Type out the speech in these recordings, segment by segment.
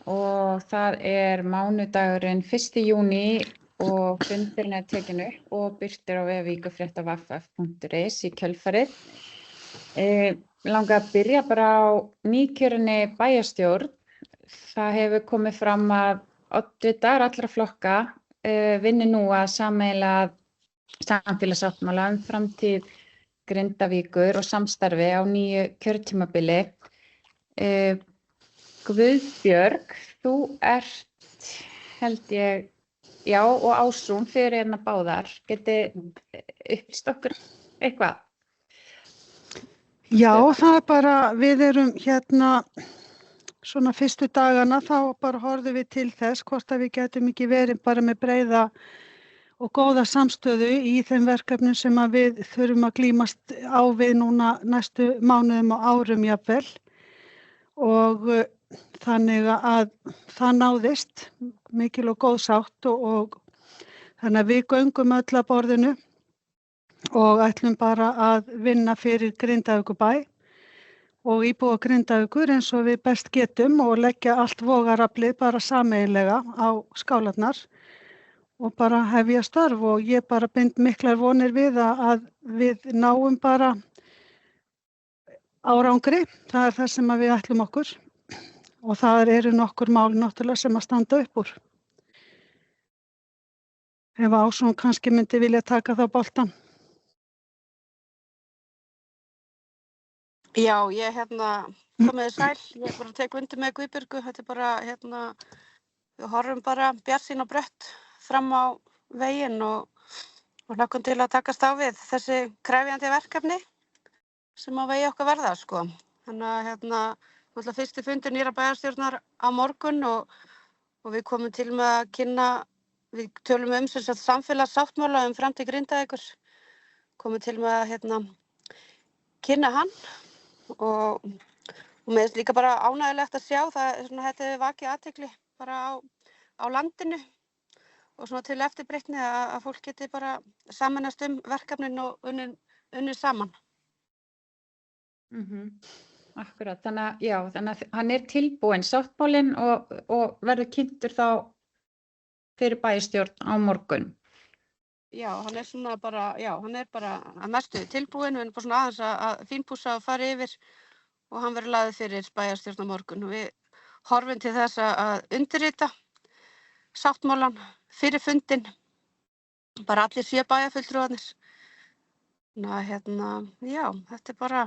og það mánudagurinn 1. júní og fundurinn tekin upp og birtur á vef vikufrétta.ff.is í kjölfarið. Langar að byrja bara á nýkjörinni bæjarstjórn. Það hefur komið fram að oddvitar allra flokka vinni nú að sameiginlega samfélagssáttmála framtíð Grindavíkur og samstarfi á nýju kjörtímabili. Guðbjörg, þú ert, held ég, já, og Ásrún fyrir hérna báðar. Getið upplýst okkur eitthvað? Já, það bara, við erum hérna svona fyrstu dagana þá bara horfðum við til þess hvort að við getum ekki verið bara með breiða og góða samstöðu í þeim verkefnum sem að við þurfum að glímast á við núna næstu mánuðum og árum jafnvel. Og þannig að það náðist mikil og góð sátt og þannig að við göngum öll að borðinu og ætlum bara að vinna fyrir Grindavíkurbæ og íbúa Grindavíkur eins og við best getum og leggja allt vogaraflið bara sameiginlega á skálarnar og bara hefja störf og ég bara bind miklar vonir við að við náum bara árangri. Það er það sem við ætlum okkur og það eru nokkur mál náttúrulega sem að standa upp úr. Ef Ásrún kannski myndi vilja taka þá boltan. Já, ég komið sæl, ég bara tek undir með Guðbjörgu, þetta bara við horfum bara bjartsýn og brött fram á veginn og hlökkum til að takast á við þessi krefjandi verkefni sem á vegi okkar verða, sko. Þannig að náttúrulega fyrsti fundur nýrra bæjarstjórnar á morgun og við komum til með að kynna, við tölum sem sagt samfélagssáttmála framtíð Grindavíkur, komum til með að kynna hann og mér finnst líka bara ánægjulegt að sjá það þetta hefur vakið athygli bara á landinu og svona til eftirbreytni að fólk geti bara sameinast verkefnin og unnið saman. Akkurat, þannig að hann tilbúinn sáttmálinn og verður kynntur þá fyrir bæjarstjórn á morgun. Já, hann svona bara, hann bara að mestu tilbúinn, við erum bara svona aðeins að fínpússa og fara yfir og hann verður lagður fyrir bæjarstjórn á morgun og við horfum til þess að undirrita sáttmálann fyrir fundinn, bara allir 7 bæjarfulltrúarnir. Þetta bara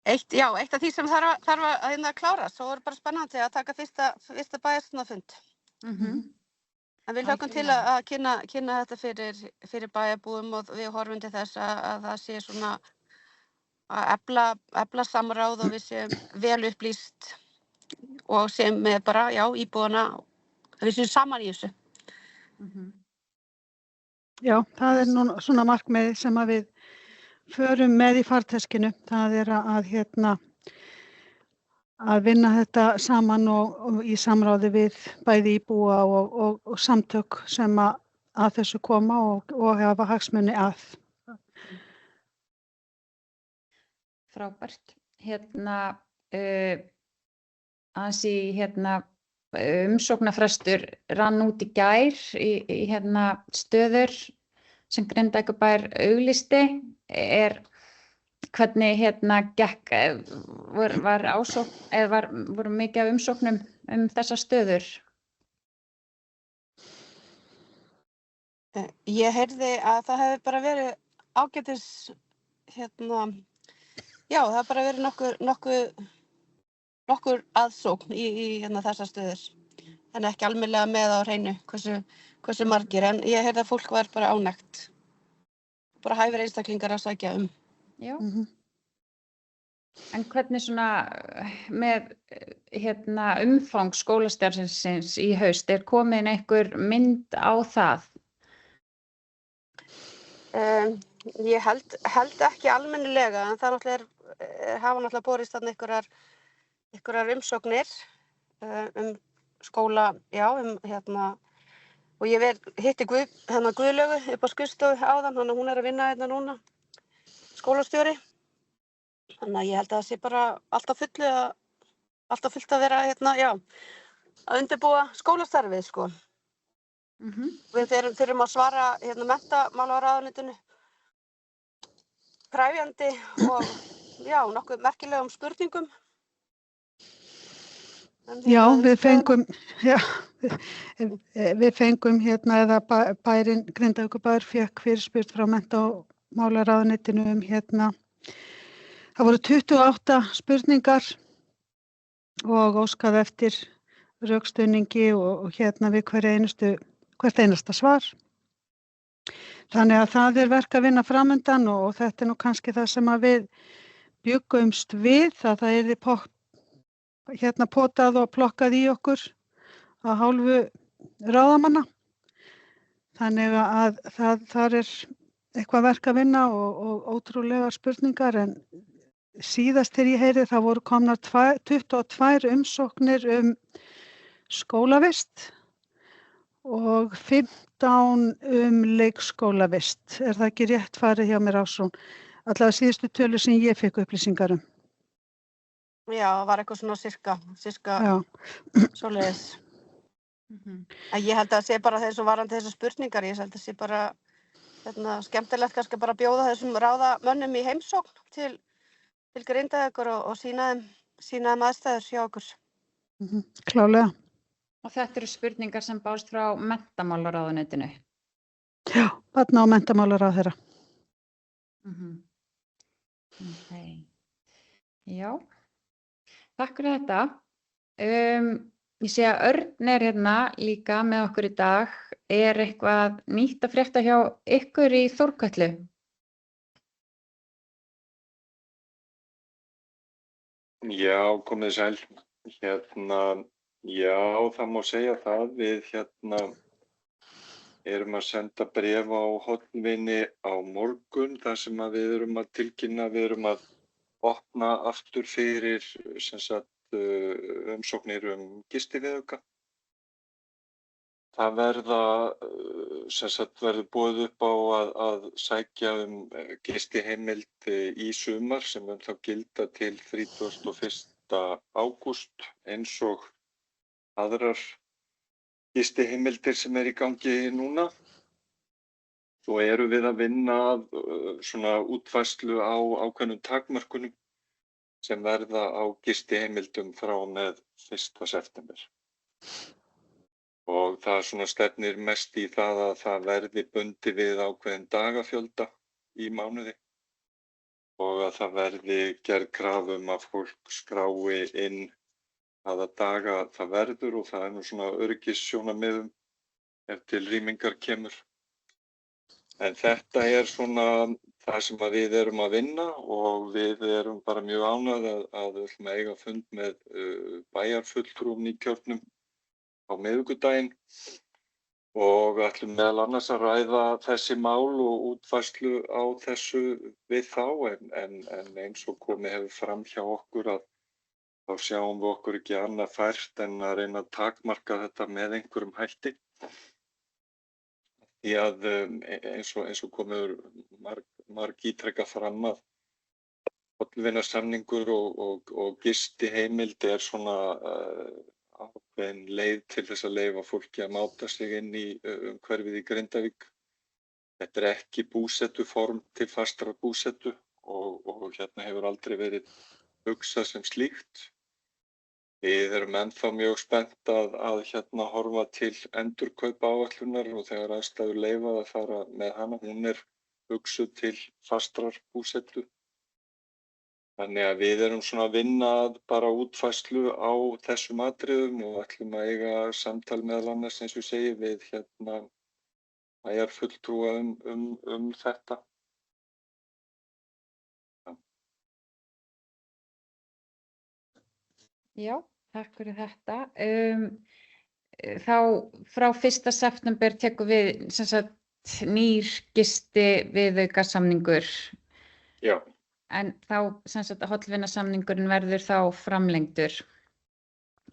eitt af því sem þarf að klára, svo er bara spennandi að taka fyrsta bæjarstjórnarfund. En við hlökkum til að kynna þetta fyrir bæjarbúum og við horfum til þess að það sé svona að efla samráð og við séum vel upplýst og séum með bara, íbúana, við séum saman í þessu. Já, það er nú svona markmiði sem að við förum með í farteskinu. Það er að vinna þetta saman og í samráði við bæði íbúa og samtök sem að þessu koma og hafa hagsmuni að. Frábært. Aðeins í umsóknarfrestur rann út í gær í stöður sem Grindavíkurbær auglýsti. Hvernig gekk, voru mikið af umsóknum þessar stöður? Ég heyrði að það hefði bara verið ágætis, það hefði bara verið nokkur aðsókn í þessar stöður, en ekki almennilega með á hreinu hversu margir, en ég heyrði að fólk var bara ánægt, bara hæfir einstaklingar að sækja Já. En hvernig svona með umfang skólastarfsins í haust, komin einhver mynd á það? Ég held ekki almennilega, en það hafa náttúrulega borist þarna einhverjar umsóknir skóla, og ég hitti Guðlaugu upp á skrifstofu áðan, þannig að hún að vinna hérna núna, skólastjóri. Þannig að ég held að það sé bara allt á fullu alltaf fullt að vera já, að undirbúa skólastarfið sko. Við þurfum að svara menntamálaráðuneytinu krefjandi og já, nokkuð merkilegum spurningum. Já, við fengum eða bærinn Grindavíkurbær fékk fyrirspurn frá menntamálaráðuneytinu það voru 28 spurningar og óskað eftir rökstuðningi og við hvert einasta svar. Þannig að það verk að vinna framundan og þetta nú kannski það sem að við bjuggumst við, að það yrði potað og plokkað í okkur að hálfu ráðamanna. Þannig að þar eitthvað verk að vinna og ótrúlega spurningar, en síðast þegar ég heyrði það voru komnar 22 umsóknir skólavist og 15 leikskólavist. Er það ekki rétt farið hjá mér, Ásrún? Allavega síðustu tölur sem ég fekk upplýsingar Já, það var eitthvað svona sirka svoleiðis. En ég held að það sé bara varðandi þessar spurningar, ég held að það sé bara skemmtilegt kannski bara að bjóða þessum ráðamönnum í heimsókn til Grindavíkur og sýna þeim aðstæður hjá okkur. Klálega. Og þetta eru spurningar sem bárst frá menntamálaráðuneytinu? Já, barna- og menntamálaráðherra. Okay. Já, takk fyrir þetta. Ég sé að Örn er líka með okkur í dag. Er eitthvað nýtt að frétta hjá ykkur í Þórkötlu? Já, komið sæl. Já, það má segja það. Við erum að senda bréf á Hollvini á morgun þar sem að við erum að tilkynna, við erum að opna aftur fyrir umsóknir gistiviðauka. Það verður boðið upp á að sækja gistiheimild í sumar sem mun þá gilda til 31. ágúst eins og aðrar gistiheimildir sem í gangi núna. Svo erum við að vinna svona útfærslu á ákveðnum takmörkunum sem verða á gistiheimildum frá með 1. september. Og það svona stefnir mest í það að það verði bundið við ákveðin dagafjölda í mánuði og að það verði gerð krafa að fólk skrái inn hvaða daga það verður og það nú svona öryggissjónarmiðum ef til rýmingar kemur. En þetta svona það sem að við erum að vinna og við erum bara mjög ánægð að við ætlum að eiga fund með bæjarfulltrúum nýkjörnum á miðvikudaginn og ætlum meðal annars að ræða þessi mál og útfærslu á þessu við þá en eins og komið hefur fram hjá okkur að þá sjáum við okkur ekki annað fært en að reyna að takmarka þetta með einhverjum hætti. Því að eins og komið marg ítrekað fram að hollvinasamningur og gistiheimild svona ákveðin leið til þess að leyfa fólki að máta sig inn í umhverfið í Grindavík. Þetta ekki búsetuform til fastrar búsetu og hefur aldrei verið hugsað sem slíkt. Við erum ennþá mjög spennt að horfa til endurkaupaáætlunar og þegar aðstæður leyfa að fara með hana, hún hugsuð til fastrar búsetu. Þannig að við erum svona að vinna bara útfærslu á þessum atriðum og ætlum að eiga samtal meðal annars eins og ég segi við bæjarfulltrúa þetta. Já, takk fyrir þetta. Þá frá 1. september tekur við nýr gistiviðaukasamningur. Já. En þá hollvinasamningurinn verður þá framlengdur?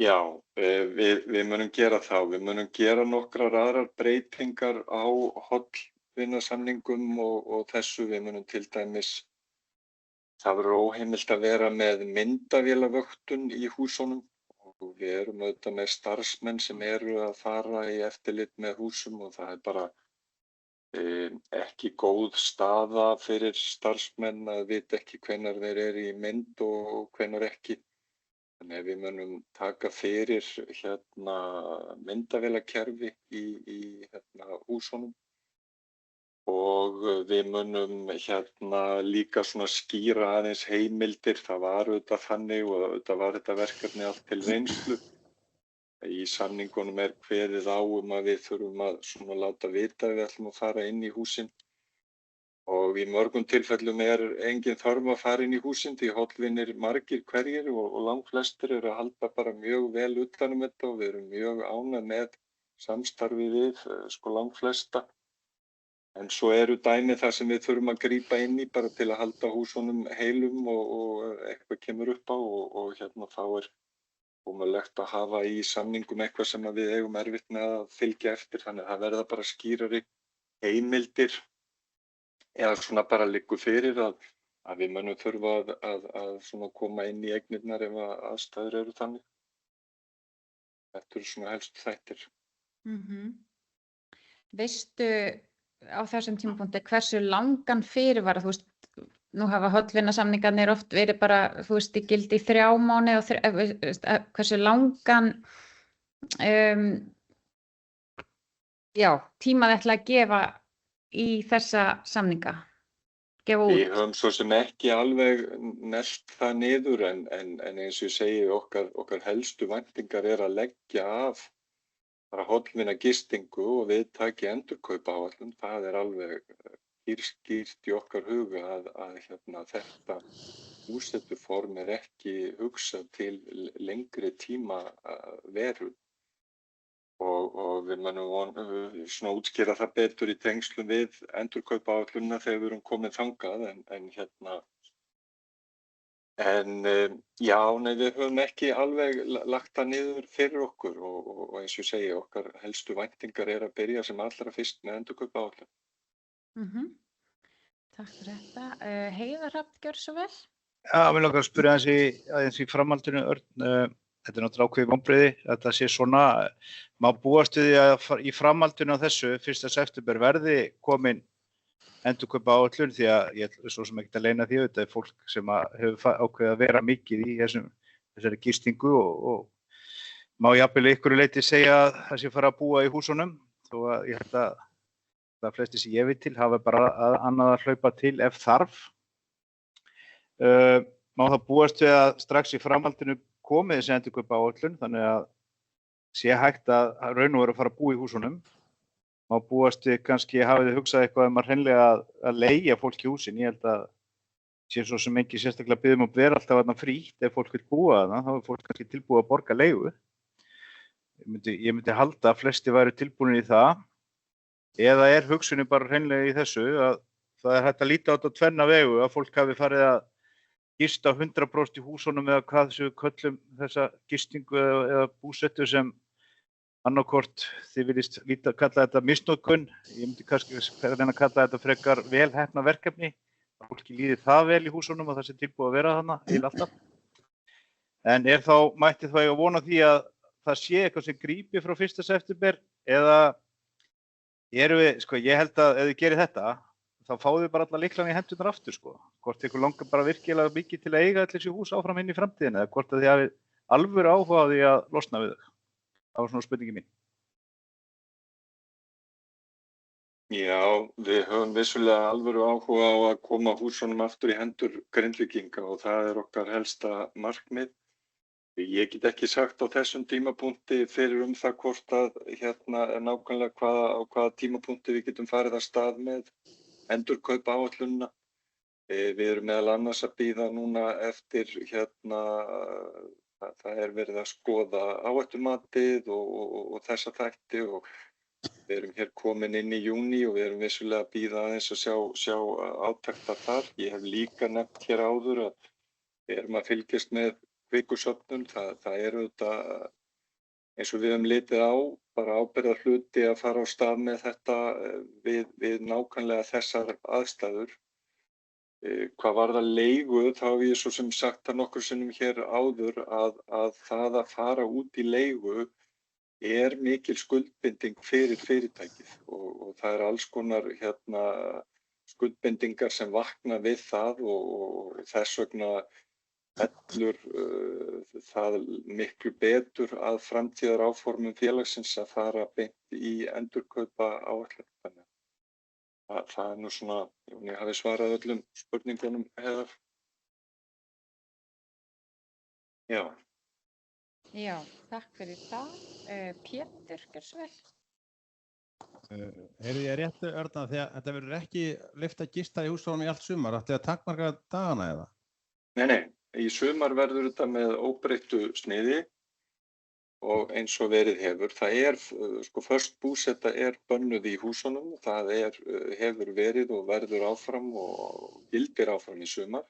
Já, við munum gera það. Við munum gera nokkrar aðrar breytingar á hollvinasamningum og þessu. Við munum til dæmis það verður óheimilt að vera með myndavélavöktun í húsunum og við erum auðvitað með starfsmenn sem eru að fara í eftirlit með húsum og það bara ekki góð staða fyrir starfsmenn að vita ekki hvenær þeir eru í mynd og hvenær ekki. Þannig að við munum taka fyrir myndavélakerfi í húsunum og við munum líka svona skýra aðeins heimildir. Það var auðvitað þannig og auðvitað var þetta verkefni allt til reynslu. Í samningunum kveðið á að við þurfum að svona láta vita að við ætlum að fara inn í húsin. Og í mörgum tilfellum engin þörf að fara inn í húsin því hollvinir margir hverjir og langflestir eru að halda bara mjög vel utan um þetta og við erum mjög ánægð með samstarfi við langflesta. En svo eru dæmi þar sem við þurfum að grípa inn í bara til að halda húsunum heilum og eitthvað kemur upp á og þá ómögulegt að hafa í samningum eitthvað sem við eigum erfitt með að fylgja eftir. Þannig að það verða bara skýrari heimildir eða svona bara liggur fyrir að við munum þurfa að svona koma inn í eignirnar ef aðstæður eru þannig. Þetta eru svona helstu þættir. Veistu á þessum tímapunkti hversu langan fyrirvara, þú veist, nú hafa hollvinasamningarnir oft verið bara, þú veist, í gildi í 3 mánuði og hversu langan tíma þið ætla að gefa í þessa samninga, gefa út? Við höfum svo sem ekki alveg neglt það niður en eins og ég segi okkar helstu væntingar að leggja af bara hollvina gistingu og viðtaki endurkaupaáætlun. Það alveg skýrt í okkar huga að þetta búsetuform ekki hugsað til lengri tíma veru og við munum svona útskýra það betur í tengslum við endurkaupaáætlunina þegar við erum komið þangað við höfum ekki alveg lagt það niður fyrir okkur og eins og ég segi okkar helstu væntingar að byrja sem allra fyrst með endurkaupaáætlun. Takk fyrir þetta. Heiðar Hrafn, gjörðu svo vel. Já, mér langar að spyrja aðeins í framhaldinu, Örn. Þetta náttúrulega ákveðið vonbrigði, þetta sé svona, má búast við því að í framhaldinu á þessu 1. september verði komin endurkaupaáætlun því að ég svo sem ekki að leyna því þetta fólk sem hefur ákveðið að vera mikið í þessari gistingu og má jafnvel ykkur leyti segja að það sé fara að búa í húsunum þó að ég held að það flesti sem ég veit til hafa bara annað að hlaupa til ef þarf. Má það búast við að strax í framhaldinu komið þessi endurkaupaáætlun þannig að sé hægt að raun og veru að fara að búa í húsunum. Má búast við kannski hafið þið hugsað eitthvað að hreinlega að leigja fólk í húsin. Ég held að sé svo sem ekki sérstaklega biðjum að vera alltaf þarna frítt ef fólk vil búa þarna, þá fólk kannski tilbúið að borga leigu. Ég myndi halda að flesti væru tilbúinir í það. Eða hugsunin bara hreinlega í þessu að það hægt að líta á þetta tvenna vegu að fólk hafi farið að gista 100% í húsunum eða hvað þessu köllum þessa gistingu eða búsetu sem annarkort þið viljist kalla þetta misnotkun. Ég myndi kannski reyna að kalla þetta frekar vel heppnað verkefni. Að fólki líði það vel í húsunum og það sé tilbúið að vera þarna alltaf. En þá mætti þá eiga von á því að það sé eitthvað sem grípi frá 1. september eða ég held að ef þið gerir þetta, þá fáið þið bara alla lyklana í hendurnar aftur, Hvort ykkur langar bara virkilega mikið til að eiga allir þessi hús áfram inn í framtíðina, eða hvort að þið hafið alvöru áhuga á því að losna við þau. Það var svona spurningi mín. Já, við höfum vissulega alvöru áhuga á að koma húsunum aftur í hendur Grindvíkinga og það okkar helsta markmið. Ég get ekki sagt á þessum tímapunkti fyrir það hvort að nákvæmlega á hvaða tímapunkti við getum farið af stað með endurkaupaáætlunina. Við erum meðal annars að bíða núna eftir það verið að skoða áhættumatið og þessa þætti og við erum hér komin inn í júní og við erum vissulega að bíða aðeins að sjá átakta þar. Ég hef líka nefnt hér áður að við erum að fylgjast með kvikusöfnun. Það auðvitað eins og við höfum litið á bara ábyrgðarhluti að fara á stað með þetta við nákvæmlega þessar aðstæður. Hvað varðar leigu, þá hef ég svo sem sagt það nokkrum sinnum hér áður að það að fara út í leigu mikil skuldbinding fyrir fyrirtækið og það alls konar skuldbindingar sem vakna við það og þess vegna fellur það miklu betur að framtíðaráformum félagsins að fara beint í endurkaupa áætlun. Þannig það nú svona, ég hafi svarað öllum spurningunum Heiðar. Já. Já, takk fyrir það. Pétur, gjörðu svo vel. Heyrði ég rétt, Örna, því að þetta verður ekki leyft að gista í húsunum í allt sumar, ætti að takmarka dagana eða? Nei, í sumar verður þetta með óbreyttu sniði og eins og verið hefur. Það föst búseta bönnuð í húsunum, það hefur verið og verður áfram og gildir áfram í sumar.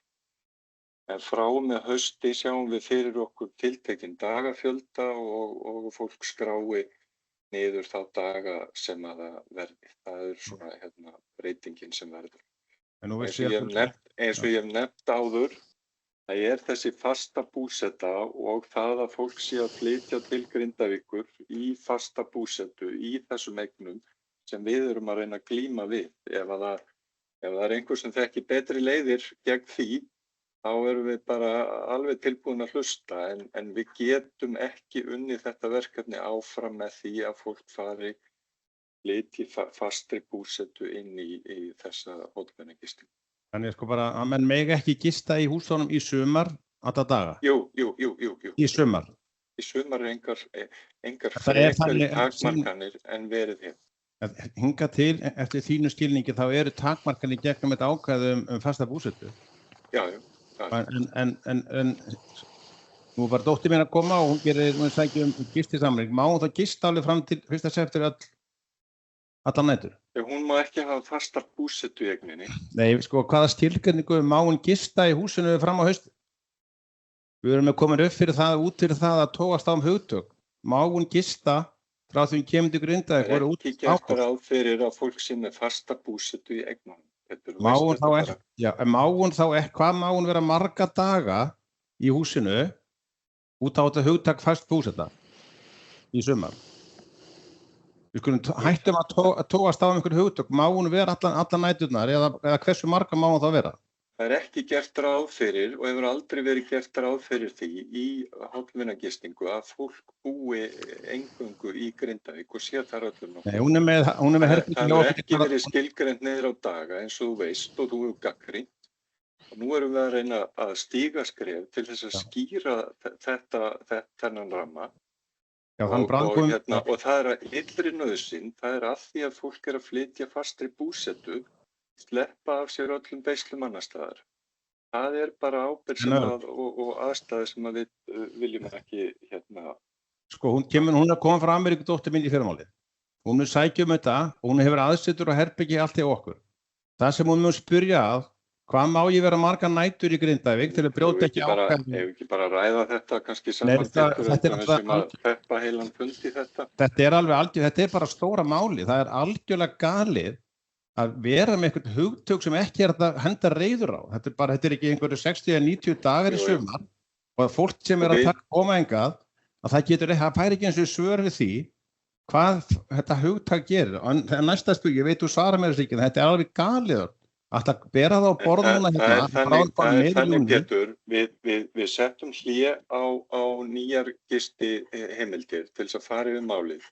En frá með hausti sjáum við fyrir okkur tiltekinn dagafjölda og fólk skrái niður þá daga sem að það verði. Það svona breytingin sem verður. Eins og ég hef nefnt áður, það þessi fasta búseta og það að fólk sé að flytja til Grindavíkur í fasta búsetu í þessum eignum sem við erum að reyna að glíma við. Ef það einhver sem þekki betri leiðir gegn því, þá erum við bara alveg tilbúin að hlusta en við getum ekki unnið þetta verkefni áfram með því að fólk flytji fastri búsetu inn í þessa hótelvinnagistingu. Þannig bara að menn mega ekki gista í húsunum í sumar alla daga? Jú. Í sumar? Í sumar engar frekari takmarkanir en verið hefur. Hingað til, eftir þínu skilningi, þá eru takmarkanir gegnum þetta ákvæði fasta búsetu? Já. En nú var dóttir mín að koma og hún sækir gistisamning. Má hún þá gista alveg fram til 1. september allar nætur? Hún má ekki hafa fastar búsetu í eigninni. Nei, hvaða skilgreiningu má hún gista í húsinu fram á hausti? Við erum komin upp fyrir það, út fyrir það að tóast á hugtök. Má hún gista frá því hún kemur til Grindavík? Það ekki gert ráð fyrir að fólk sé með fasta búsetu í eignunum. Hvað má hún vera marga daga í húsinu út á þetta hugtak fast búseta í sumar? Við skulum hættum að tóast á einhver hugtök. Má hún vera allar næturnar eða hversu marga má hún þá vera? Það ekki gert ráð fyrir og hefur aldrei verið gert ráð fyrir því í hótelvinnagistingu að fólk búi eingöngu í Grindavík og sé þar öllum. Nei, hún með herbergi. Það hefur ekki verið skilgreint niður á daga eins og þú veist og þú hefur gagnrýnt. Og nú erum við að reyna að stíga skref til þess að skýra þennan ramma. Já, og það illri nauðsyn, það að því að fólk að flytja fastri búsetu, sleppa af sér öllum beislum annars staðar. Það bara ábyrgð og aðstæður sem við viljum ekki Hún kom frá Ameríku, dóttir mín í fyrramálið. Hún sækja þetta og hún hefur aðsetur og herbergi allt hjá okkur. Það sem hún mun spyrja að, hvað má ég vera margar nætur í Grindavík til að brjóta ekki ákvæði? Ef ekki bara ræða þetta kannski saman að peppa heilan fund í þetta. Þetta bara stóra máli. Það algjörlega galið að vera með einhvern hugtök sem ekki að henda reiður á. Þetta ekki einhverju 60 eða 90 dagar í sumar og að fólk sem að koma hingað, að það fær ekki eins og svör við því hvað þetta hugtak gerir. En næsta spurning, ég veit þú svarar mér þessu ekki, þetta alveg galið. Alltaf bera það á borðuna Þannig Pétur, við settum hlé á nýjar gistiheimildir til þess að fara yfir málið.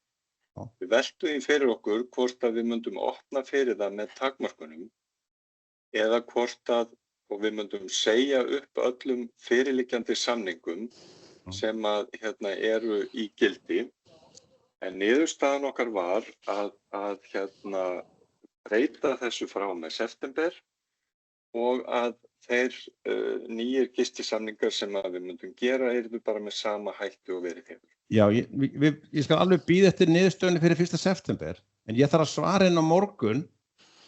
Við veltum því fyrir okkur hvort að við myndum opna fyrir það með takmarkunum eða hvort að við myndum segja upp öllum fyrirliggjandi samningum sem að eru í gildi. En niðurstaðan okkar var að breyta þessu frá með september og að þeir nýjir gistisamningar sem að við myndum gera yrðu bara með sama hætti og verið hefur. Já, ég skal alveg bíða eftir niðurstöðunni fyrir 1. september, en ég þarf að svara henni á morgun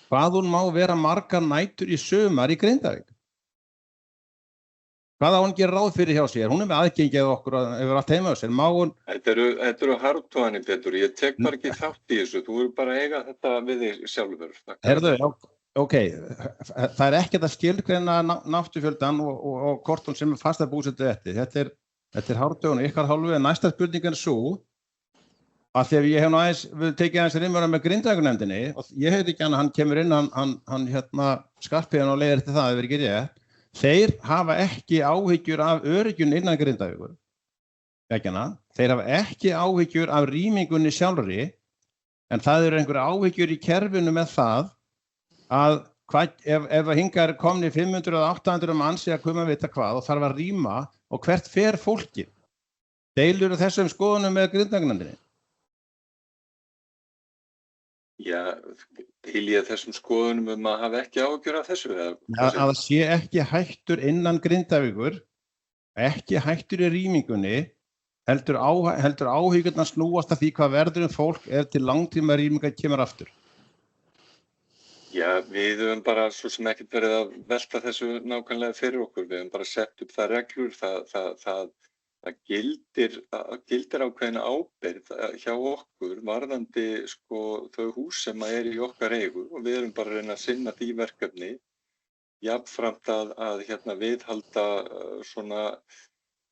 hvað hún má vera margar nætur í sumar í Grindavík. Hvað á hún gera ráð fyrir hjá sér? Hún með aðgengið okkur og hefur allt heima á sér. Þetta eru harðtóðanir, Pétur. Ég tek bara ekki þátt í þessu. Þú eru bara að eiga þetta við þig sjálfur. Herðu, ok, það ekkert að skilgreina náttúrufjöldan og hvort hún sem fasta búsetu eftir. Þetta hártögun ykkar hálfu, en næsta spurning sú að því að ég hef nú aðeins, við tekið aðeins rimur með Grindavíkurnefndinni og ég heit ekki hann kemur inn, hann Skarphéðinn og leiðir til það, ef ekki rétt. Þeir hafa ekki áhyggjur af öryggjunni innan Grindavíkur. Þeir hafa ekki áhyggjur af rýmingunni sjálfri, en það eru einhverjar áhyggjur í kerfinu með það að ef hingar komni 500-800 manns að koma að vita hvað og þarf að rýma og hvert fer fólkið. Deilur þessum skoðunum með Grindavíkurnefndinni? Já, til ég þessum skoðunum að hafa ekki áhyggjur af þessu. Að það sé ekki hættur innan Grindavíkur, ekki hættur í rýmingunni, heldur áhyggjurnar snúast af því hvað verður fólk ef til langtíma rýminga kemur aftur. Já, við höfum bara svo sem ekkert verið að velta þessu nákvæmlega fyrir okkur. Við höfum bara sett upp það reglur, það gildir ákveðin ábyrgð hjá okkur varðandi þau hús sem í okkar eigu og við erum bara að reyna að sinna því verkefni jafnframt að viðhalda svona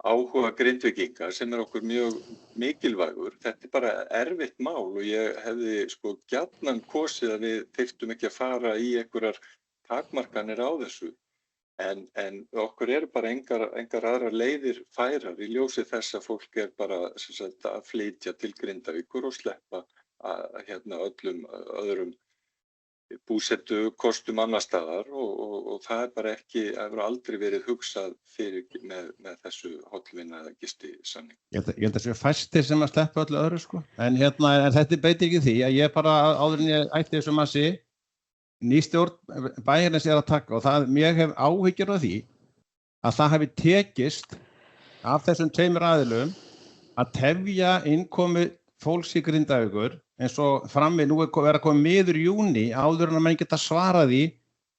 áhuga Grindvíkinga sem okkur mjög mikilvægur. Þetta bara erfitt mál og ég hefði gjarnan kosið að við þyrftum ekki að fara í einhverjar takmarkanir á þessu. En okkur eru bara engar aðrar leiðir færar í ljósi þess að fólk bara að flytja til Grindavíkur og sleppa öllum öðrum búsetu kostum annars staðar og það bara ekki, það hefur aldrei verið hugsað fyrir með þessu hollvinna eða gistisamning. Ég held að séu fæstir sem að sleppa öllu öðru en þetta beitir ekki því að ég bara áður en ég ætti þessu massi nýstjórn bæjarins að taka og mér hef áhyggjur af því að það hafi tekist af þessum tveimur aðilum að tefja innkomu fólks í Grindavíkur eins og frammi nú verið að koma miður júní áður en að menn geta svarað því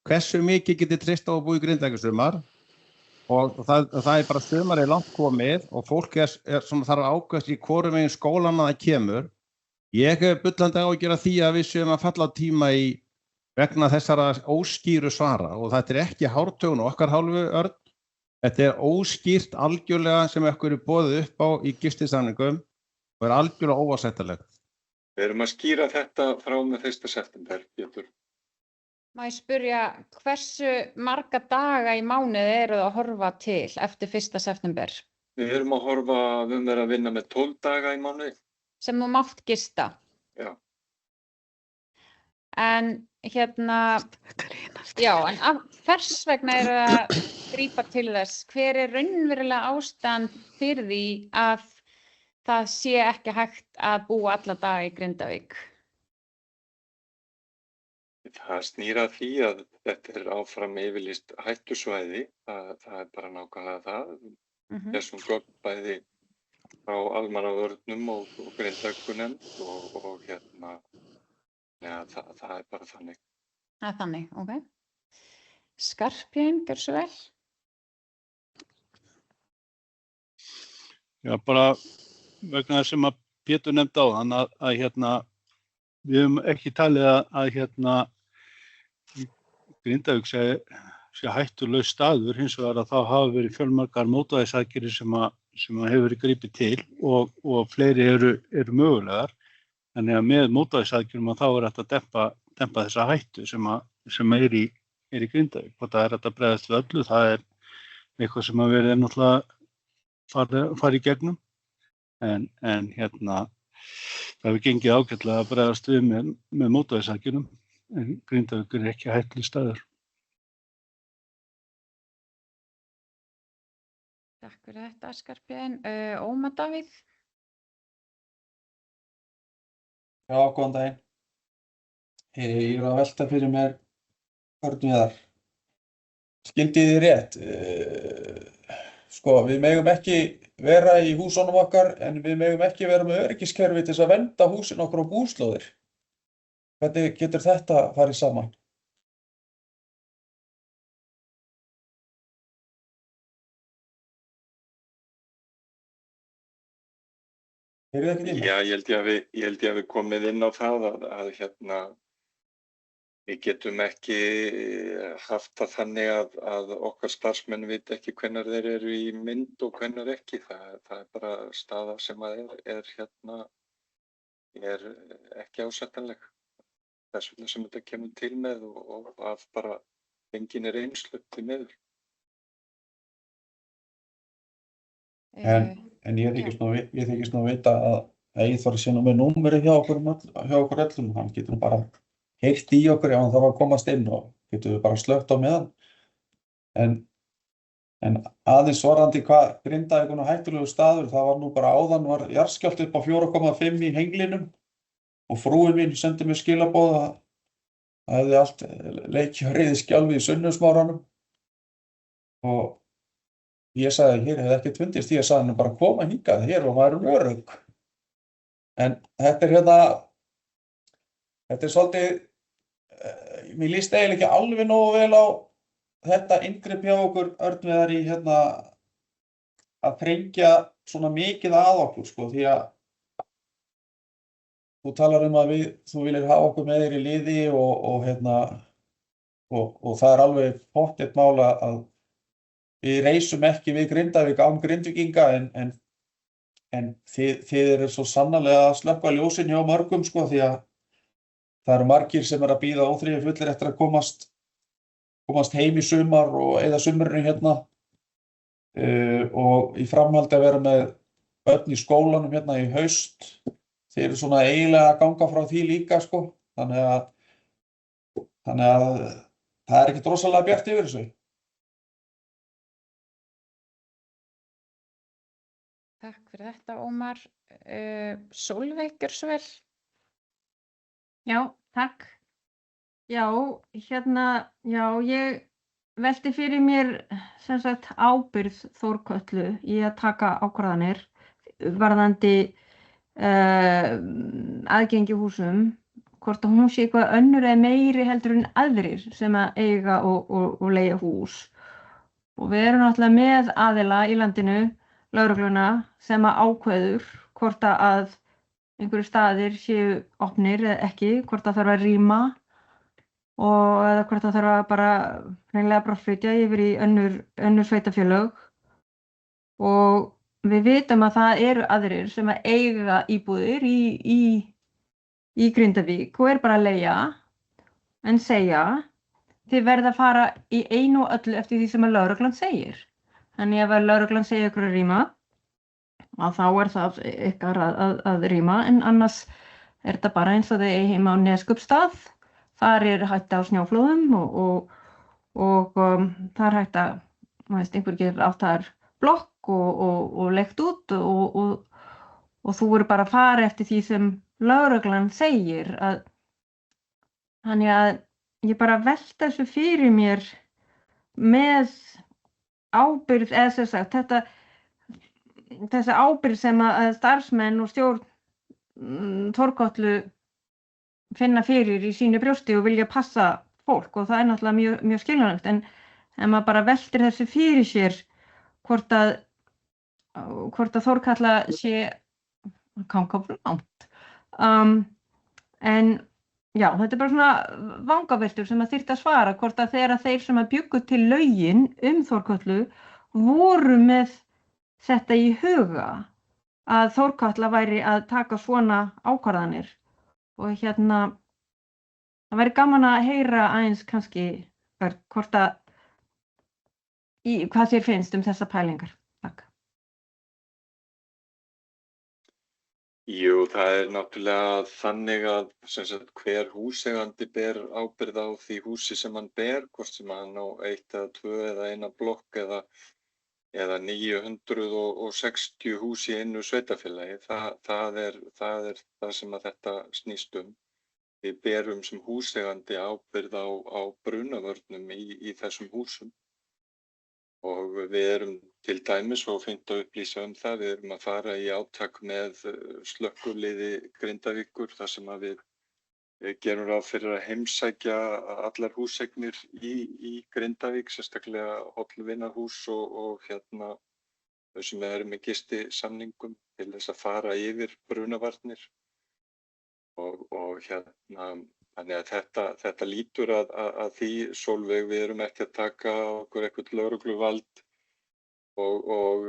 hversu mikið geti treyst á að búa í Grindavíkur sumar og það bara sumar langt komið og fólk svona þarf að ákvæmst í hvorum megin skólanna það kemur. Ég hef bullandi áhyggjur af því að við séum að falla á tíma vegna þessara óskýru svara og þetta ekki hártögun okkar hálfu Örn. Þetta óskýrt algjörlega sem okkur boðið upp á í gistisamningum og algjörlega óásættanlegt. Við erum að skýra þetta frá með 1. september, Pétur. Má ég spyrja, hversu marga daga í mánuði eru það að horfa til eftir 1. september? Við erum að vinna með 12 daga í mánuði. Sem þú mátt gista? Já. En já, en hvers vegna eru að grípa til þess? Hver raunverulega ástæðan fyrir því að það sé ekki hægt að búa alla daga í Grindavík? Það snýr að því að þetta áfram yfirlýst hættusvæði. Það bara nákvæmlega það. Þessum gögn bæði frá almannavörnum og Grindavíkurnefnd og ja, það bara þannig. Það þannig, ok. Skarphéðinn, gjörðu svo vel. Já, bara vegna þess sem að Pétur nefndi áðan að við höfum ekki talið að Grindavík sé hættulaus staður, hins vegar að þá hafa verið fjölmargar mótvægisaðgerðir sem hefur verið gripið til og fleiri eru mögulegar. Þannig að með mótvægisaðgerðum að þá hægt að dempa þessa hættu sem í Grindavík. Og það hægt að bregðast við öllu, það eitthvað sem að verið náttúrulega fara í gegnum. En það hefur gengið ágætlega að bregðast við með mótvægisaðgerðum, en Grindavík ekki hættulegur staður. Takk fyrir þetta, Skarphéðinn. Ómar Davíð? Já, góðan daginn. Ég að velta fyrir mér Örn Viðar. Skildi þið rétt? Við megum ekki vera í húsunum okkar en við megum ekki vera með öryggiskerfi til þess að vernda húsin okkar á búslóðir. Hvernig getur þetta farið saman? Já, ég held ég að við komið inn á það að Við getum ekki haft það þannig að okkar starfsmenn vita ekki hvenær þeir eru í mynd og hvenær ekki. Það er bara staða sem er ekki ásættanleg. Þess vegna sem þetta kemur til með og af bara fenginni reynslu því miður. En ég þykist nú vita að Eyþór sé nú með númerið hjá okkur öllum. Hann getur nú bara heyrt í okkur ef hann þarf að komast inn og getur við bara slökkt á meðan. En aðeins varðandi hvað Grindavík er nú hættulegur staður, það var nú bara áðan var jarðskjálfti upp á 4,5 í Henglinum og frúin mín sendi mér skilaboð að það hefði allt leikið á reiðiskjálfi í Sunnusmáranum og ég sagði hér hefði ekkert fundist, ég sagði hann bara koma hingað hér og maður örugg. En þetta er svolítið, mér líst eiginlega ekki alveg nógu vel á þetta inngrip hjá okkur Örn Viðar í að þrengja svona mikið að okkur sko, því að þú talar að þú viljir hafa okkur með þér í liði og það er alveg pottþétt mál að við reisum ekki við Grindavík án Grindvíkinga en þið eru svo sannarlega að slökkva ljósin hjá mörgum sko, því að það eru margir sem að bíða óþrifafullir eftir að komast heim í sumar og eyða sumrinu og í framhaldi að vera með börn í skólanum í haust. Þeir eru svona eiginlega að ganga frá því líka sko, þannig að það er ekkert rosalega bjart yfir þessu. Takk fyrir þetta, Ómar. Sólveig, gjörðu svo vel. Já, takk. Já, ég velti fyrir mér sem sagt ábyrgð Þórkötlu í að taka ákvarðanir varðandi aðgengi húsum, hvort að hún sé eitthvað önnur eða meiri heldur en aðrir sem að eiga og leigja hús. Og við erum náttúrulega með aðila í landinu, lögregluna, sem að ákveður hvort að einhverju staðir séu opnir eða ekki, hvort það þarf að rýma eða hvort það þarf að bara hreinlega bara flytja yfir í önnur sveitarfélög. Og við vitum að það eru aðrir sem að eiga íbúðir í Grindavík og bara að leigja en segja þið verða að fara í einu og öllu eftir því sem að lögreglan segir. Þannig ef að lögreglan segir ykkur að rýma, að þá er það ykkar að rýma, en annars er þetta bara eins og þið eigi heima á Neskupstað. Þar er hætta á snjóflóðum og það er hætta, einhver getur átt þar blokk og leigt út og þú eru bara að fara eftir því sem lögreglan segir. Þannig að ég bara velta þessu fyrir mér með ábyrgð, eða sem sagt, þessi ábyrgð sem að starfsmenn og stjórn Þórkötlu finna fyrir í sínu brjósti og vilja passa fólk og það er náttúrulega mjög skiljanlegt, en maður bara veltir þessu fyrir sér hvort að Þórkatla sé ganga of langt. En já, þetta er bara svona vangaveltur sem að þyrfti að svara, hvort að þeir sem að bjuggu til lögin Þórkötlu voru með þetta í huga að Þórkatla væri að taka svona ákvarðanir. Og það væri gaman að heyra aðeins kannski hvort að hvað þér finnst þessar pælingar. Takk. Jú, það er náttúrulega þannig að hver húseigandi ber ábyrgð á því húsi sem hann ber, hvort sem hann á 1 eða 2 eða 1 blokk eða 960 hús í einu sveitarfélagi. Það er það sem að þetta snýst um. Við berum sem húseigandi ábyrgð á brunavörnum í þessum húsum. Og við erum til dæmis og fínt að upplýsa það, við erum að fara í átak með slökkviliði Grindavíkur þar sem að við gerum ráð fyrir að heimsækja allar húseignir í Grindavík, sérstaklega hollvinahús og þau sem eru með gistisamningum til þess að fara yfir brunavarnir og Þannig að þetta lítur að því, Sólveig, við erum ekki að taka á okkur eitthvað lögregluvald og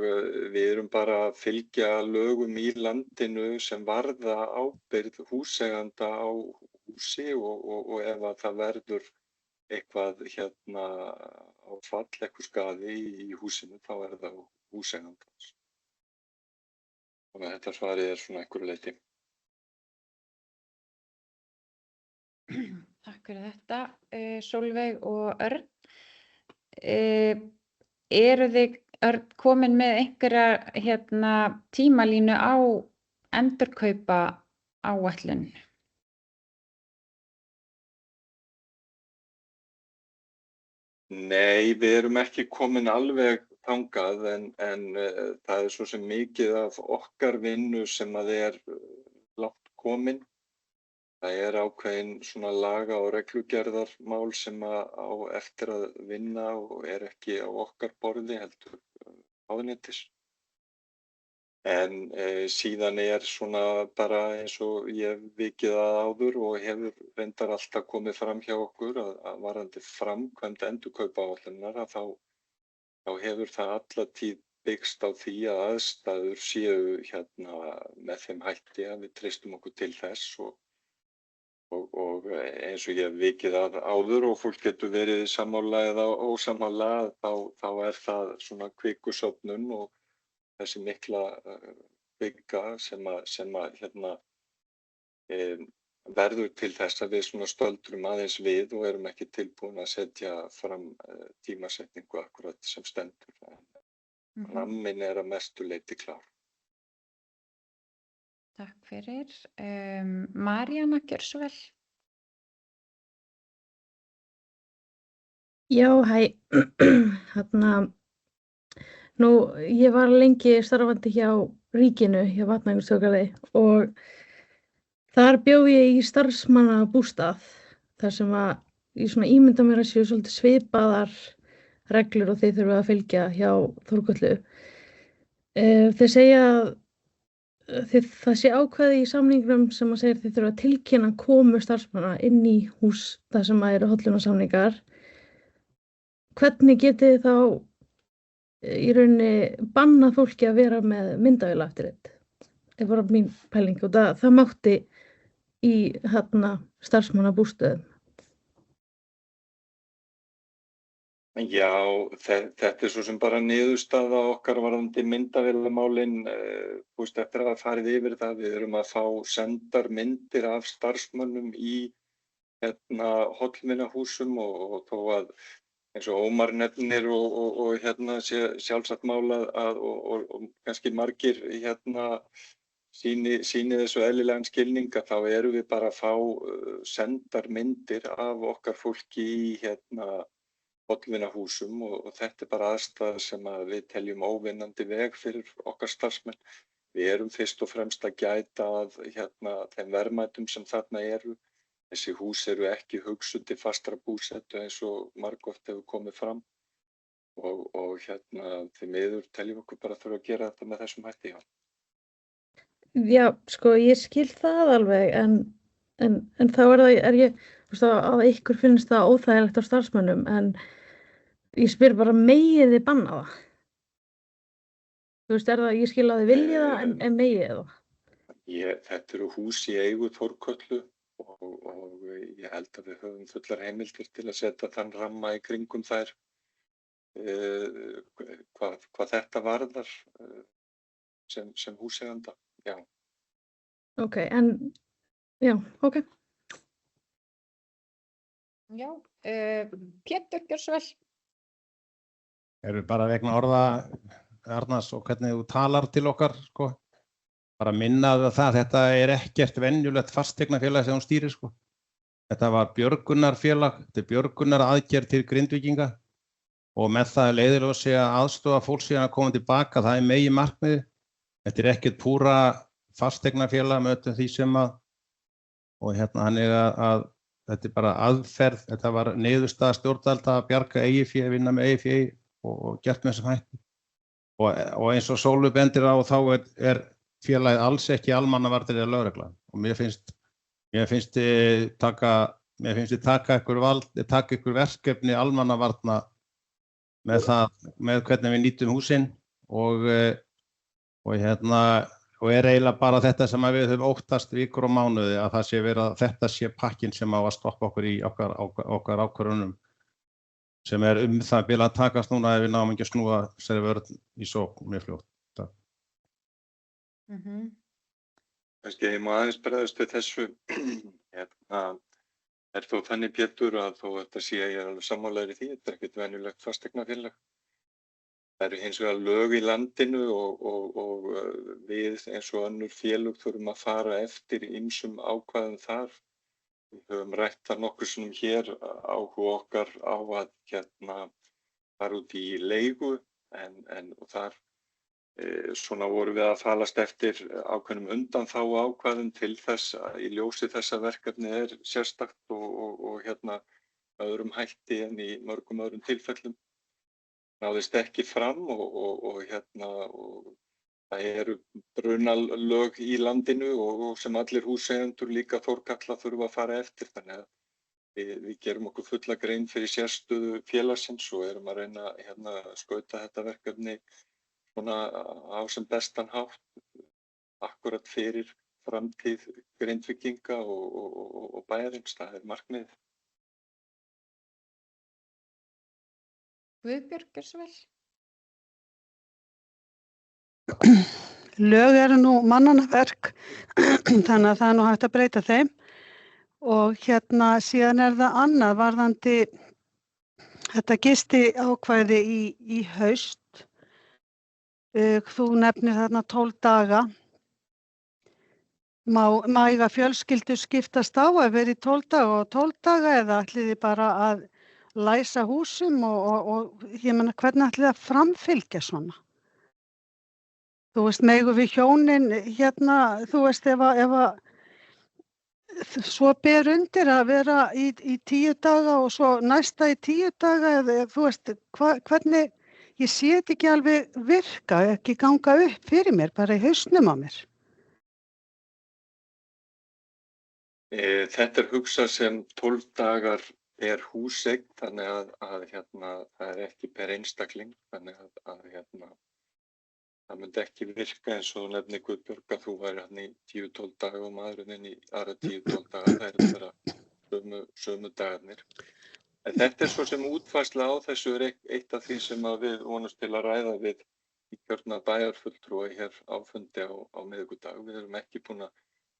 við erum bara að fylgja lögum í landinu sem varða ábyrgð húseiganda á húsi og ef að það verður eitthvað áfall, eitthvað skaði í húsinu, þá það húseigandans. Og þetta svarið svona einhverju leyti. Takk fyrir þetta, Sólveig og Örn. Eru þið komin með einhverja tímalínu á endurkaupa áætlun? Nei, við erum ekki komin alveg þangað en það svo sem mikið af okkar vinnu sem að langt komin. Það ákveðin svona laga- og reglugerðarmál sem á eftir að vinna og ekki á okkar borði heldur ráðuneytis. En síðan svona bara eins og ég hef vikið að áður og hefur reyndar alltaf komið fram hjá okkur að varðandi framkvæmd endurkaupaáætlunar að þá hefur það alla tíð byggst á því að aðstæður séu með þeim hætti að við treystum okkur til þess og eins og ég hef vikið að áður og fólk getur verið sammála eða ósammála þá það svona kvikusöfnun og þessi mikla kvika sem verður til þess að við svona stöldrum aðeins við og erum ekki tilbúin að setja fram tímasetningu akkurat sem stendur. Ramminn að mestu leyti klár. Takk fyrir. Maríanna, gjörðu svo vel. Já, hæ. Nú, ég var lengi starfandi hjá ríkinu, hjá Vatnajökulsþjóðgarði og þar bjó ég í starfsmannabústað þar sem ég svona ímynda mér að séu svolítið svipaðar reglur og þið þurfa að fylgja hjá Þórkötlu. Þeir segja að það sé ákvæði í samningnum sem að segja þið þurfa að tilkynna komu starfsmanna inn í hús þar sem eru hollunarsamningar. Hvernig getið þið þá í rauninni bannað fólki að vera með myndavélaeftirlit? Það var mín pæling og það mátti í starfsmannabústöðum. Já, þetta svo sem bara niðurstaða okkar varðandi myndavélamálin, eftir að hafa farið yfir það, við erum að fá sendar myndir af starfsmönnum í hollvinahúsum og þó að eins og Ómar nefnir og sé sjálfsagt málað og kannski margir sýni þessu eðlilegan skilning að þá erum við bara að fá sendar myndir af okkar fólki í hollvinahúsum og þetta bara aðstæða sem að við teljum óvinnandi veg fyrir okkar starfsmenn. Við erum fyrst og fremst að gæta að þeim verðmætum sem þarna eru. Þessi hús eru ekki hugsuð til fastra búsetu eins og margoft hefur komið fram og því miður teljum okkur bara þurfa að gera þetta með þessum hætti. Já, sko, ég skil það alveg en þá ég að ykkur finnst það óþægilegt á starfsmönnum en ég spyr bara megið þið banna það? Ég skil að þið viljið það en megið það? Þetta eru hús í eigu Þórkötlu og ég held að við höfum fullar heimildir til að setja þann ramma í kringum þær hvað þetta varðar sem húseiganda, já. Ok, ok. Já, Pétur, gjörðu svo vel. Erum við bara vegna orða Arnars og hvernig þú talar til okkar, sko. Bara minnaðu það, þetta ekkert venjulegt fasteignafélag sem hún stýrir, sko. Þetta var björgunarfélag, þetta björgunaraðgerð til Grindvíkinga og með það leiðarljósi að aðstoða fólk síðan að koma tilbaka, það meginmarkmiðið. Þetta ekkert púra fasteignafélag með öllu því sem og þannig að þetta bara aðferð, þetta var niðurstaða stjórnvalda að bjarga eigið fé, vinna með eigið fé og gert með þessum hætti. Og eins og Sólveig bendir á þá félagið alls ekki almannavarnir eða lögregla og mér finnst Mér finnst þið taka ykkur verkefni almannavarna með hvernig við nýtum húsin og eiginlega bara þetta sem við höfum óttast vikur og mánuði að það sé þetta sé pakkinn sem á að stoppa okkur í okkar ákvörðunum sem það bil að takast núna ef við náum ekki að snúa þessari vörn í sókn mjög fljótt. Kannski ég má aðeins bregðast við þessu. Þó þannig Pétur að þó þetta sé ég alveg sammálaður í því, þetta ekkert venjulegt fasteignafélag. Það eru hins vegar lög í landinu og við eins og önnur félög þurfum að fara eftir ýmsum ákvæðum þar. Við höfum rætt það nokkuð sinnum hér áhuga okkar á að fara út í leigu og þar svona vorum við að falast eftir ákveðnum undanþágu ákvæðum til þess að í ljósi þessa verkefni sérstakt og öðrum hætti en í mörgum öðrum tilfellum. Náðist ekki fram og það eru brunalög í landinu og sem allir húseigendur líka Þórkatla þurfa að fara eftir þannig að við gerum okkur fulla grein fyrir sérstöðu félagsins og erum að reyna að skauta þetta verkefni svona á sem bestan hátt akkurat fyrir framtíð Grindvíkinga og bæjarins, það markmiðið. Guðbjörg, svo vel. Lög eru nú mannanna verk, þannig að það nú hægt að breyta þeim og síðan það annað varðandi þetta gisti ákvæði í haust. Þú nefnir þarna 12 daga. Má eiga fjölskyldur skiptast á að vera í 12 daga og 12 daga eða ætlið þið bara að læsa húsum og ég meina hvernig ætlið þið að framfylgja svona? Þú veist, megum við hjónin þú veist, ef að svo ber undir að vera í 10 daga og svo næsta í 10 daga eða þú veist, hvernig, ég sé þetta ekki alveg virka, ekki ganga upp fyrir mér, bara í hausnum á mér. Þetta hugsað sem 12 dagar per húseign, þannig að það ekki per einstakling, þannig að það myndi ekki virka eins og þú nefnir Guðbjörg að þú væri í 10-12 daga og maðurinn í aðra 10-12 daga, það bara sömu dagarnir. En þetta svo sem útfærsla á þessu eitt af því sem við vonumst til að ræða við í kjörna bæjarfulltrúa hér á fundi á miðvikudag. Við erum ekki búin að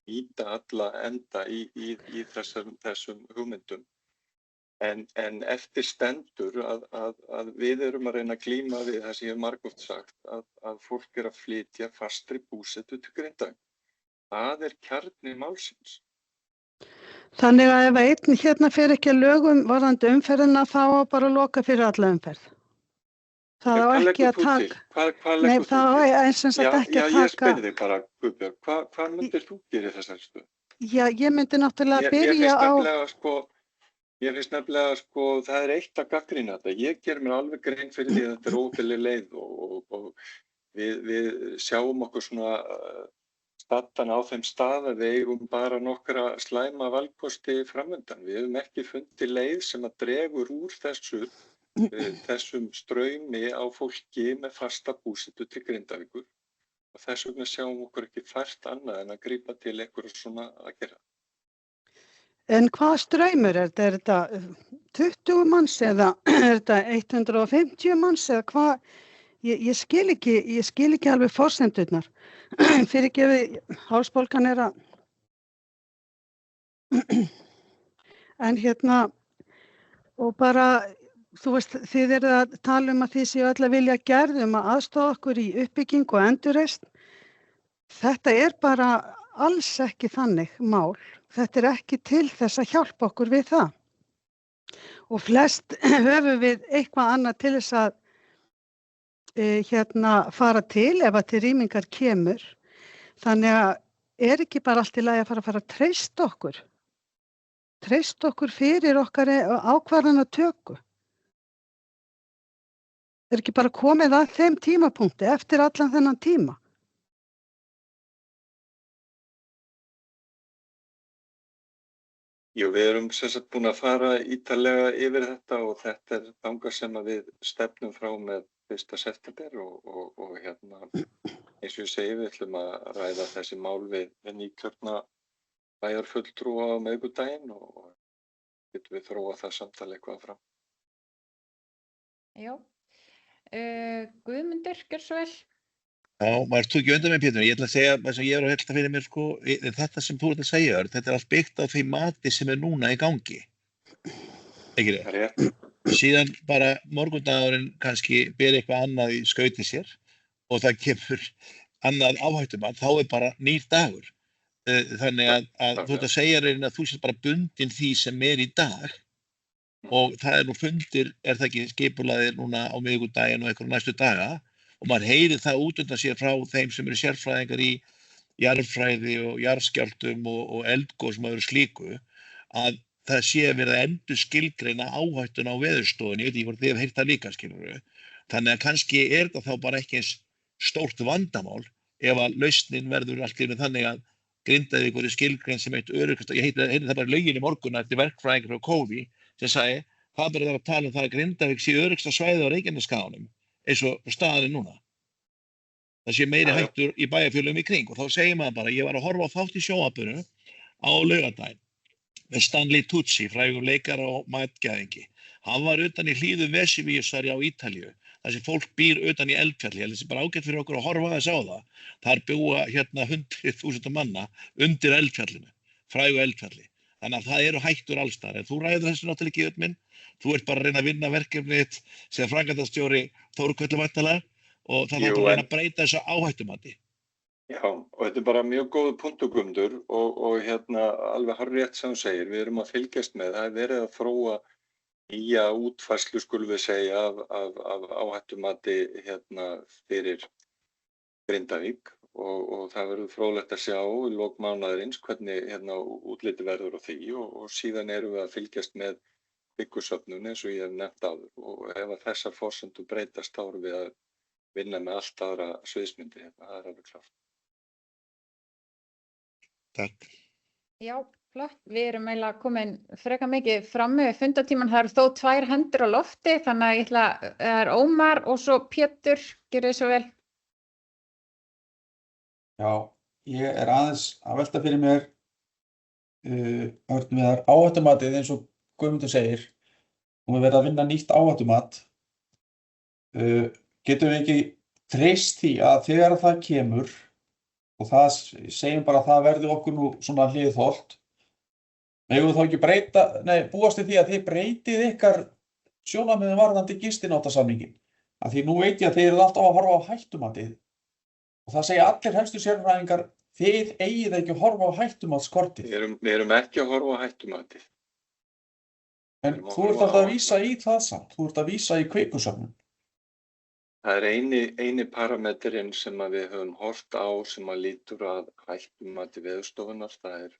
nýta alla enda í þessum hugmyndum. En eftir stendur að við erum að reyna að glíma við það sem ég hef margoft sagt að fólk að flytja fastri búsetu til Grindavík. Það kjarni málsins. Þannig að ef einn fer ekki að lögum varðandi umferðina þá á bara að loka fyrir alla umferð. Það á ekki að taka. Nei, það á eins og ekki að taka. Ég spyr þig bara, Guðbjörg, hvað myndir þú gera í þessari stöðu? Já, ég myndi náttúrulega byrja á. Ég finnst nefnilega það eitt að gagnrýna þetta. Ég ger mér alveg grein fyrir því að þetta óbillig leið og við sjáum okkur svona stattan á þeim stað að við eigum bara nokkra slæma valkosti framöndan. Við höfum ekki fundið leið sem að dregur úr þessum straumi á fólki með fasta búsetu til Grindavíkur og þess vegna sjáum okkur ekki fært annað en að grípa til einhverju svona að gera. En hvað straumur er þetta? 20 manns eða er þetta 150 manns eða hvað? Ég skil ekki alveg forsendurnar. Fyrirgefið, hálsbólgan að en og bara þú veist, þið að tala að þið séu öll að vilja gerð að aðstoða okkur í uppbygging og endurreisn. Þetta bara alls ekki þannig mál. Þetta ekki til þess að hjálpa okkur við það. Og flest höfum við eitthvað annað til þess að fara til ef að til rýmingar kemur. Þannig að ekki bara allt í lagi að fara að treysta okkur. Treysta okkur fyrir okkar ákvarðanatöku. Ekki bara komið að þeim tímapunkti eftir allan þennan tíma. Jú, við erum sem sagt búin að fara ítarlega yfir þetta og þetta þangað sem að við stefnum frá með 1. september og eins og ég segi, við ætlum að ræða þessi mál við nýkjörna bæjarfulltrúa á miðvikudaginn og getum við þróa það samtal eitthvað fram. Já. Guðmundur, gjörðu svo vel. Já, maður tók ekki undan með Pétur. Ég ætla að segja það sem ég er að helta fyrir mér, sko, þetta sem þú ert að segja, þetta allt byggt á því mati sem núna í gangi. Ekki rétt? Rétt. Síðan bara morgundagurinn kannski ber eitthvað annað í skauti sér og það kemur annað áhættumat, þá bara nýr dagur. Þannig að þú ert að segja reyna að þú sést bara bundin því sem í dag og það nú fundir, það ekki skipulagðir núna á miðvikudaginn og einhverjum næstu daga og maður heyrir það út undan sér frá þeim sem eru sérfræðingar í jarðfræði og jarðskjálftum og eldgosum og öðru slíku að það sé verið að endurskilgreina áhættuna á veðurstofunni, ég veit ekki hvort þið hafið heyrt það líka, skilurðu. Þannig að kannski þetta þá bara ekki eins stórt vandamál ef að lausnin verður allt í einu þannig að Grindavíkur skilgrein sem eitt öruggasta, ég heyrði það bara í lögin í morgun eftir verkfræðingur frá Kofi sem sagði, það verður að tala um það að Grindavík sé öruggasta svæði á Reykjanesskaganum eins og staðan núna. Það sé meiri hættur í bæjarfélögum í kring og þá segir maður bara, ég var að horfa á þátt í sjónvarpinu á laugardaginn með Stanley Tucci, frægur leikara og matgæðingi. Hann var utan í hlíðum Vesívíusar á Ítalíu, þar sem fólk býr utan í eldfjalli. Ég held þessi bara ágætt fyrir okkur að horfa þess á það. Þar búa 100.000 manna undir eldfjallinu, frægu eldfjalli. Þannig að það eru hættur alls staðar. En þú ræður þessu náttúrulega ekki upp minn. Þú ert bara að reyna að vinna verkefnið sem framkvæmdastjóri Þórkötlu væntanlega og það þarf bara að reyna að breyta þessu áhættumati. Já, og þetta bara mjög góður punktur, Guðmundur og alveg hárrétt sem þú segir. Við erum að fylgjast með, það verið að þróa nýja útfærslu skulum við segja af áhættumati fyrir Grindavík og það verður fróðlegt að sjá í lok mánaðarins hvernig útliti verður á því og síðan erum við að fylgjast með byggjusöfnun eins og ég hef nefnt áður og ef að þessar forsendur breytast þá erum við að vinna með allt aðra sviðsmyndi það er alveg klárt. Takk. Já, flott. Við erum eiginlega komin frekar mikið fram með fundatíman. Það eru þó 2 hendur á lofti, þannig að það er Ómar og svo Pétur. Gjörðu svo vel. Já, ég er aðeins að velta fyrir mér með áhættumatið eins og Guðmundur segir. Og við verðum að vinna nýtt áhættumat. Getum við ekki treyst því að þegar það kemur og það segjum bara að það verði okkur nú svona hliðhollt. Megum við þá ekki búast við því að þið breytið ykkar sjónarmiðum varðandi gistináttasamninginn. Af því nú veit ég að þið eruð alltaf að horfa á hættumatið. Og það segja allir helstu sérfræðingar, þið eigið ekki að horfa á hættumatskortið. Við erum ekki að horfa á hættumatið. En þú ert alltaf að vísa í það samt. Þú ert að vísa í kveikusöfnun. Það er eini parameterinn sem að við höfum horft á sem að lítur að hættumati veðurstofunnar, það er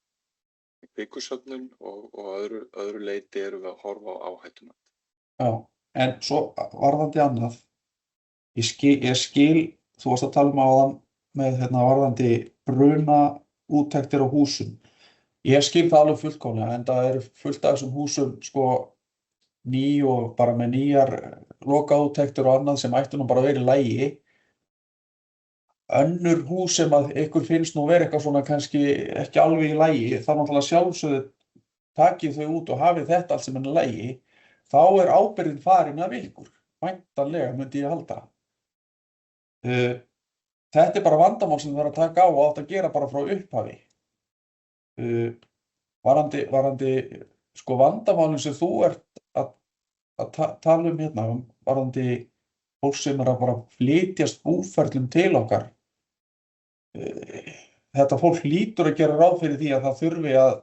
kveikusöfnun og öðru leyti erum við að horfa á áhættumat. Já, en svo varðandi annað, ég skil, þú varst að tala áðan með varðandi bruna úttektir á húsum. Ég skil það alveg fullkomlega, en það eru fullt af þessum húsum ný og bara með nýjar lokaúttektir og annað sem ættu nú bara að vera í lagi. Önnur hús sem að ykkur finnst nú vera eitthvað svona kannski ekki alveg í lagi, þá náttúrulega sjálfsögðu takið þau út og hafið þetta allt sem er í lagi, þá er ábyrgðin farin af ykkur. Væntanlega myndi ég halda. Þetta er bara vandamál sem þið verður að taka á og átt að gera bara frá upphafi. Varðandi vandamálin sem þú ert að tala um varðandi fólk sem er að bara flytjast búferlum til okkar. Þetta fólk lítur að gera ráð fyrir því að það þurfi að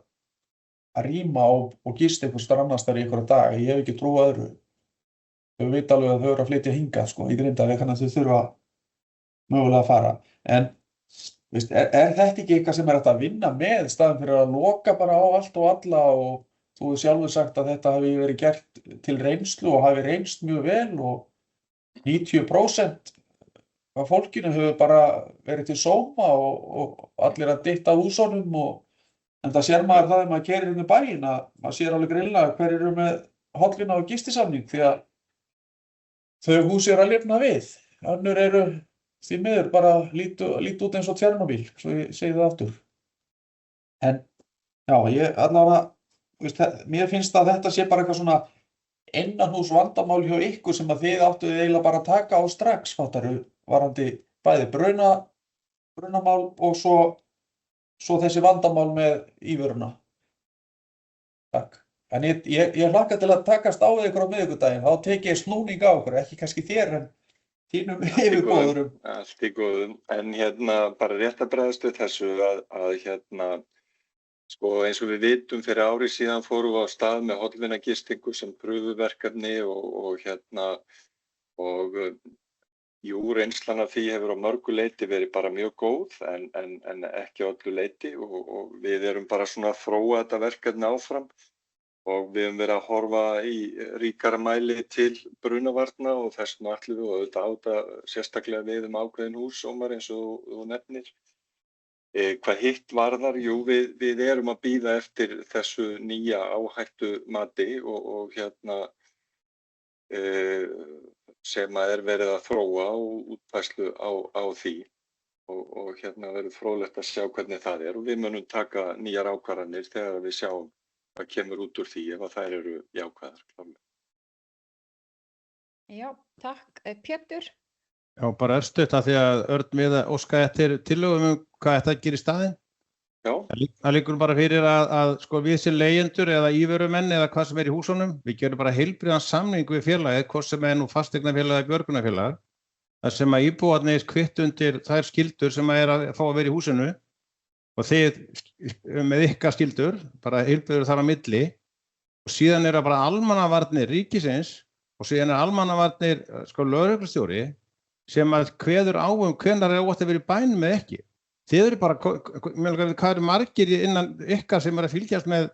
rýma og gista einhvers staðar annars staðar í einhverja daga. Ég hef ekki trú á öðru. Þau veit alveg að þau eru að flytja hingað í Grindavík, þannig að þau þurfa mögulega að fara. En er þetta ekki eitthvað sem er hægt að vinna með í staðinn fyrir að loka bara á allt og alla og þú hefur sjálfur sagt að þetta hafi verið gert til reynslu og hafi reynst mjög vel og 90% af fólkinu hefur bara verið til sóma og allir að dytta húsunum og En það sér maður það maður keyrir inn í bæinn að maður sér alveg greinilega hverjir eru með hollvina og gistisamning því að þau hús eru að lifna við. Önnur eru því miður bara líta út eins og Tjernobyl, svo ég segi það aftur. En já, ég allavega, mér finnst að þetta sé bara eitthvað svona innanhús vandamál hjá ykkur sem að þið áttuð eiginlega bara að taka á strax, fattaru, varðandi bæði brunamál og svo þessi vandamál með íveruna. Takk. En ég hlakka til að takast á ykkur á miðvikudaginn, þá tek ég snúning á ykkur, ekki kannski þér en þínum yfirboðurum. Allt í góðum, en bara rétt að bregðast við þessu að sko eins og við vitum fyrir ári síðan fórum við á stað með hollvinagistingu sem pröfuverkefni og jú, reynslan af því hefur á mörgu leyti verið bara mjög góð en ekki á öllu leyti og við erum bara svona að þróa þetta verkefni áfram og við höfum verið að horfa í ríkara mæli til brunavarna og þess vegna ætlum við og auðvitað á þetta sérstaklega við ákveðin hús, Ómar, eins og þú nefnir. Hvað hitt varðar, jú, við erum að bíða eftir þessu nýja áhættumati og sem er verið að þróa og útfærslu á því og verður fróðlegt að sjá hvernig það og við munum taka nýjar ákvarðanir þegar við sjáum hvað kemur út úr því ef að þær eru jákvæðar. Klárlega. Já, takk. Pétur? Já, bara örstutt af því að Örn við óska eftir tillögum hvað þetta gerir í staðinn. Já. Það liggur bara fyrir að sko við sem leigjendur eða íverumenn eða hvað sem í húsunum, við gerum bara heilbrigðan samning við félagið, hvort sem nú fasteignafélag eða björgunarfélag, þar sem að íbúarnir kvitt undir þær skyldur sem að fá að vera í húsinu og þið með ykkar skyldur, bara heilbrigður þar á milli og síðan það bara almannavarnir ríkisins og síðan almannavarnir sko lögreglustjóri sem að kveður á hvenær ótt að vera í bænum eða ekki. Þið eru bara, hvað eru margir innan ykkar sem að fylgjast með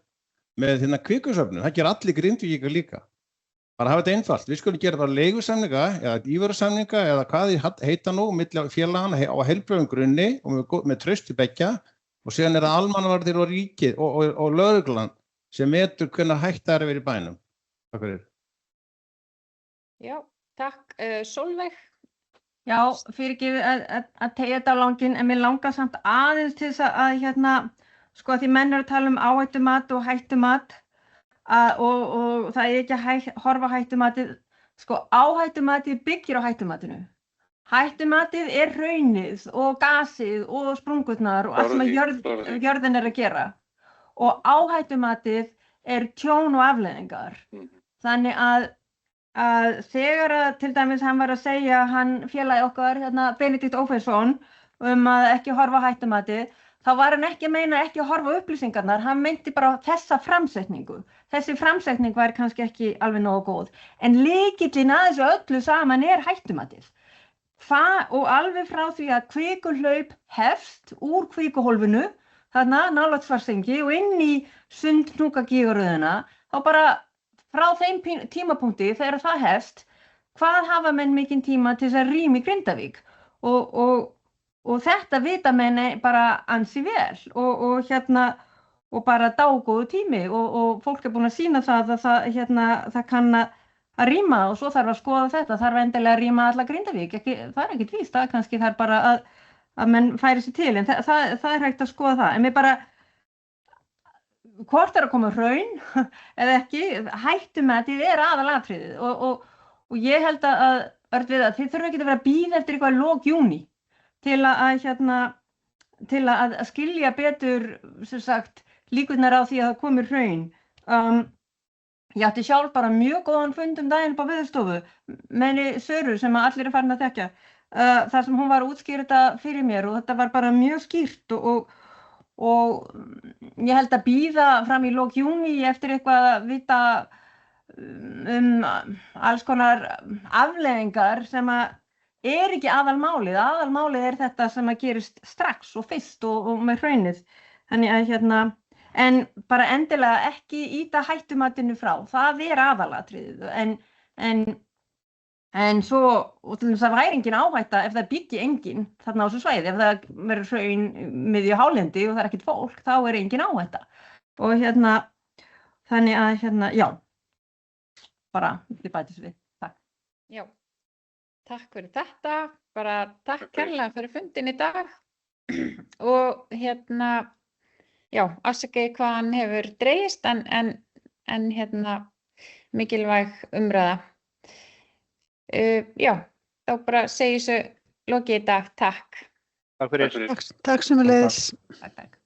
kvikusöfnum, það ger allir Grindvíkingar líka. Bara hafa þetta einfalt, við skulum gera bara leigusamninga eða íverusamninga eða hvað þið heita nú milli félagana á heilbrigðum grunni og með trausti beggja og síðan það almannavarnir og ríkið og lögreglan sem metur hvenær hægt að vera í bænum. Takk fyrir. Já, takk. Sólveig? Já, fyrirgefið að tegja þetta á langinn, en mér langar samt aðeins til þess að sko að því menn eru að tala áhættumat og hættumat og það ekki að horfa hættumatið, sko áhættumatið byggir á hættumatinu. Hættumatið hraunið og gasið og sprungurnar og allt sem jörðin að gera og áhættumatið tjón og afleiðingar. Þannig að þegar til dæmis hann var að segja félagi okkar, Benedikt Ófeirsson, að ekki horfa á hættumatið, þá var hann ekki að meina ekki að horfa á upplýsingarnar, hann meinti bara þessa framsetningu. Þessi framsetning var kannski ekki alveg nógu góð, en lykillinn að þessu öllu saman hættumatið. Og alveg frá því að kvikuhlaup hefst úr kvikuhólfinu, þarna nálægt Svartsengi og inn í Sundhnúkagígaröðina, þá bara frá þeim tímapunkti þegar það hefst, hvað hafa menn mikinn tíma til þess að rýma í Grindavík og þetta vita menn bara ansi vel og bara dágóðu tími og fólk búin að sýna það að það kann að rýma og svo þarf að skoða þetta, þarf endilega að rýma alla Grindavík, það ekkert víst, það kannski þarf bara að menn færi sér til, en það hægt að skoða það, en mér bara hvort að koma hraun eða ekki, hættumatið aðalatriðið og ég held að Örn við þið þurfa ekki að vera að bíða eftir eitthvað lok júní til að skilja betur sem sagt líkurnar á því að það komi hraun. Ég átti sjálf bara mjög góðan fund daginn upp á Veðurstofu með Söru sem allir farin að þekkja þar sem hún var að útskýra þetta fyrir mér og þetta var bara mjög skýrt og ég held að bíða fram í lok júní eftir eitthvað að vita alls konar afleiðingar sem ekki aðalmálið. Aðalmálið þetta sem að gerist strax og fyrst og með hraunið. Þannig að en bara endilega ekki ýta hættumatinu frá. Það aðalatriðið en En svo, og til þess að væri engin áhætta ef það byggi engin þarna á þessu svæði, ef það verður hraun miðju hálendi og það er ekkert fólk, þá er engin áhætta. Og þannig að já, bara þið bætist við. Takk. Já, takk fyrir þetta, bara takk kærlega fyrir fundin í dag og já, afsakið hvað hann hefur dregist en mikilvæg umræða. Já, þá bara segi þessu lokið í dag, takk. Takk fyrir. Takk sömuleiðis. Takk.